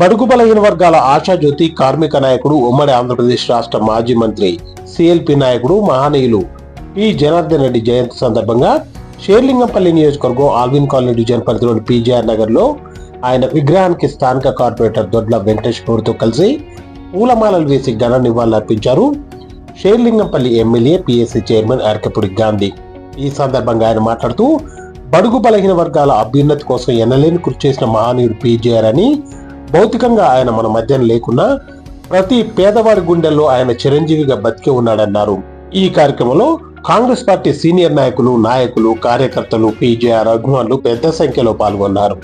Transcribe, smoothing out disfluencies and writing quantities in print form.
బడుగు బలహీన వర్గాల ఆశాజ్యోతి కార్మిక నాయకుడు, ఉమ్మడి ఆంధ్రప్రదేశ్ రాష్ట్ర మాజీ మంత్రి, సిఎల్పి నాయకుడు, మహనీయులు పి జనార్దన్ రెడ్డి జయంతి సందర్భంగా షేర్లింగంపల్లి నియోజకవర్గం ఆల్విన్ కాలనీ డివిజన్ పరిధిలోని పీజీఆర్ నగర్ లో ఆయన విగ్రహానికి స్థానిక కార్పొరేటర్ దొడ్ల వెంకటేష్ గౌడ్తో కలిసి పూలమాలలు వేసి ఘన నివాళులర్పించారు Serilingampally MLA, PSC chairman Arekapudi Gandhi. ఈ సందర్భంగా ఆయన మాట్లాడుతూ, బడుగు బలహీన వర్గాల అభ్యున్నతి కోసం ఎనలేని కృషి చేసిన మహనీయుడు పీజీఆర్ అని, భౌతికంగా ఆయన మన మధ్యన లేకున్నా ప్రతి పేదవాడి గుండెల్లో ఆయన చిరంజీవిగా బతికి ఉన్నాడన్నారు. ఈ కార్యక్రమంలో కాంగ్రెస్ పార్టీ సీనియర్ నాయకులు, కార్యకర్తలు, పీజీఆర్ అభిమానులు పెద్ద సంఖ్యలో పాల్గొన్నారు.